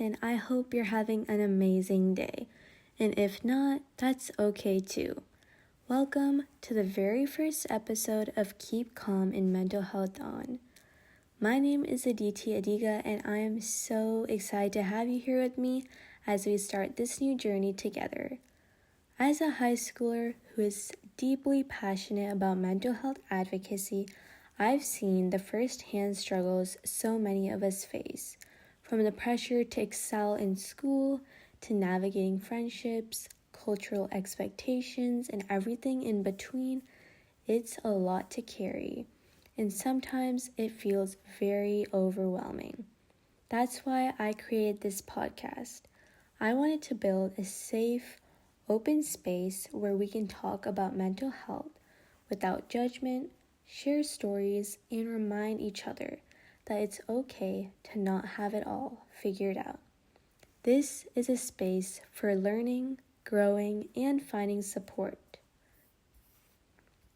and I hope you're having an amazing day. And if not, that's okay too. Welcome to the very first episode of Keep Calm in Mental Health On. My name is Aditi Adiga, and I am so excited to have you here with me as we start this new journey together. As a high schooler who is deeply passionate about mental health advocacy, I've seen the first-hand struggles so many of us face, from the pressure to excel in school to navigating friendships, cultural expectations, and everything in between. It's a lot to carry, and sometimes it feels very overwhelming. That's why I created this podcast. I wanted to build a safe, open space where we can talk about mental health without judgment, share stories, and remind each other that it's okay to not have it all figured out. This is a space for learning, growing, and finding support.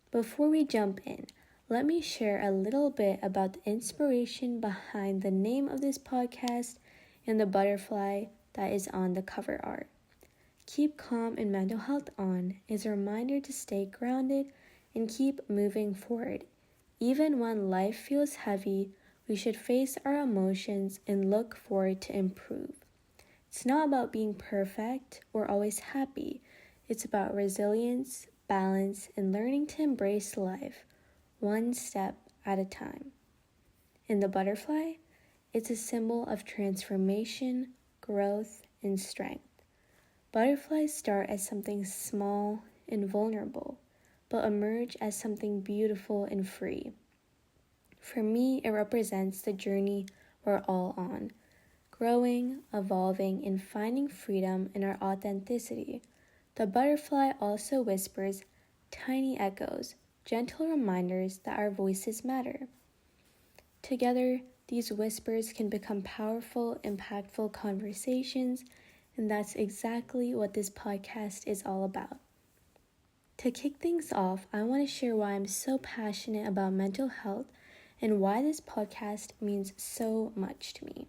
Before we jump in, let me share a little bit about the inspiration behind the name of this podcast and the butterfly that is on the cover art. Keep Calm and Mental Health On is a reminder to stay grounded and keep moving forward. Even when life feels heavy, we should face our emotions and look forward to improve. It's not about being perfect or always happy. It's about resilience, balance, and learning to embrace life one step at a time. And the butterfly, it's a symbol of transformation, growth, and strength. Butterflies start as something small and vulnerable, but emerge as something beautiful and free. For me, it represents the journey we're all on, growing, evolving, and finding freedom in our authenticity. The butterfly also whispers tiny echoes, gentle reminders that our voices matter. Together, these whispers can become powerful, impactful conversations, and that's exactly what this podcast is all about. To kick things off, I want to share why I'm so passionate about mental health and why this podcast means so much to me.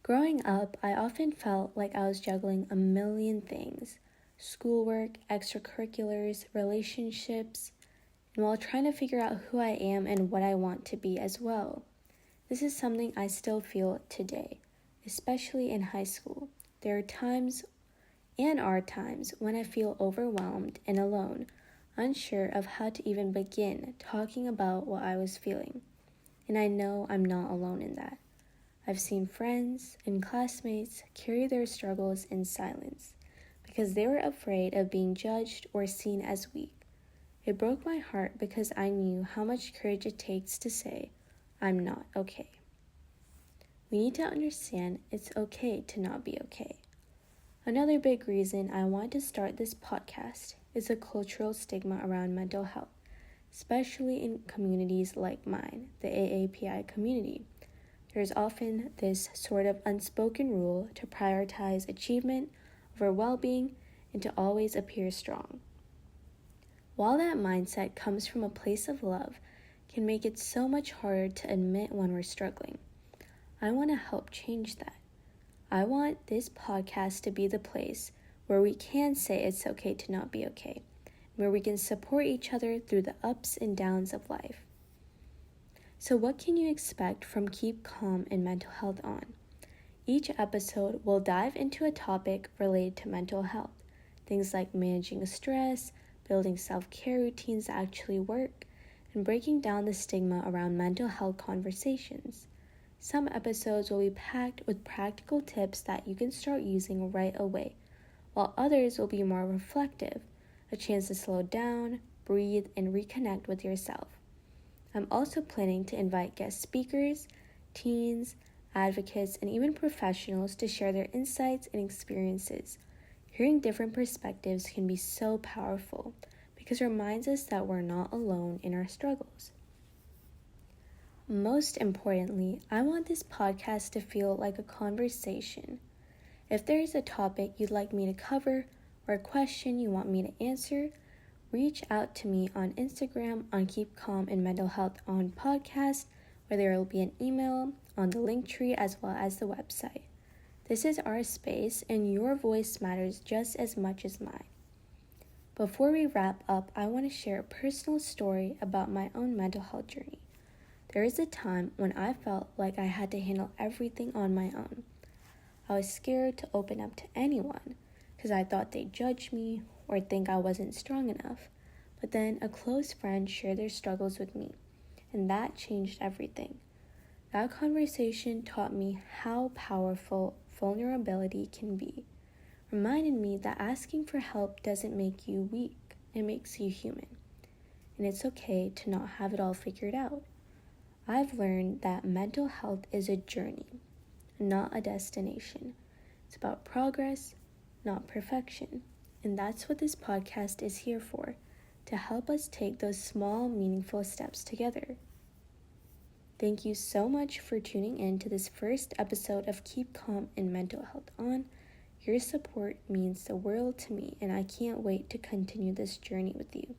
Growing up, I often felt like I was juggling a million things: schoolwork, extracurriculars, relationships, and while trying to figure out who I am and what I want to be as well. This is something I still feel today, especially in high school. There are times when I feel overwhelmed and alone, unsure of how to even begin talking about what I was feeling. And I know I'm not alone in that. I've seen friends and classmates carry their struggles in silence because they were afraid of being judged or seen as weak. It broke my heart because I knew how much courage it takes to say, "I'm not okay." We need to understand it's okay to not be okay. Another big reason I want to start this podcast is the cultural stigma around mental health, especially in communities like mine, the AAPI community. There's often this sort of unspoken rule to prioritize achievement over well-being and to always appear strong. While that mindset comes from a place of love, it can make it so much harder to admit when we're struggling. I want to help change that. I want this podcast to be the place where we can say it's okay to not be okay, where we can support each other through the ups and downs of life. So what can you expect from Keep Calm and Mental Health On? Each episode will dive into a topic related to mental health, things like managing stress, building self-care routines that actually work, and breaking down the stigma around mental health conversations. Some episodes will be packed with practical tips that you can start using right away, while others will be more reflective, a chance to slow down, breathe, and reconnect with yourself. I'm also planning to invite guest speakers, teens, advocates, and even professionals to share their insights and experiences. Hearing different perspectives can be so powerful because it reminds us that we're not alone in our struggles. Most importantly, I want this podcast to feel like a conversation. If there is a topic you'd like me to cover or a question you want me to answer, reach out to me on Instagram on Keep Calm and Mental Health On podcast, where there will be an email on the link tree as well as the website. This is our space, and your voice matters just as much as mine. Before we wrap up, I want to share a personal story about my own mental health journey. There is a time when I felt like I had to handle everything on my own. I was scared to open up to anyone because I thought they'd judge me or think I wasn't strong enough. But then a close friend shared their struggles with me, and that changed everything. That conversation taught me how powerful vulnerability can be. Reminded me that asking for help doesn't make you weak, it makes you human. And it's okay to not have it all figured out. I've learned that mental health is a journey, not a destination. It's about progress, not perfection. And that's what this podcast is here for, to help us take those small, meaningful steps together. Thank you so much for tuning in to this first episode of Keep Calm and Mental Health On. Your support means the world to me, and I can't wait to continue this journey with you.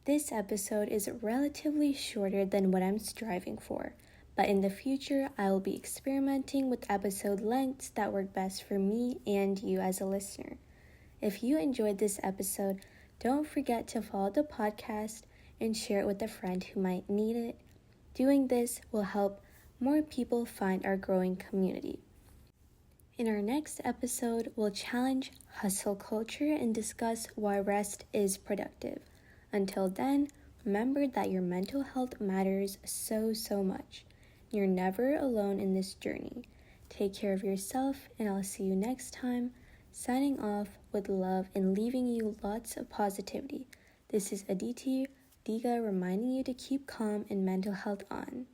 This episode is relatively shorter than what I'm striving for, but in the future, I will be experimenting with episode lengths that work best for me and you as a listener. If you enjoyed this episode, don't forget to follow the podcast and share it with a friend who might need it. Doing this will help more people find our growing community. In our next episode, we'll challenge hustle culture and discuss why rest is productive. Until then, remember that your mental health matters so much. You're never alone in this journey. Take care of yourself, and I'll see you next time. Signing off with love and leaving you lots of positivity. This is Aditi Diga reminding you to keep calm and mental health on.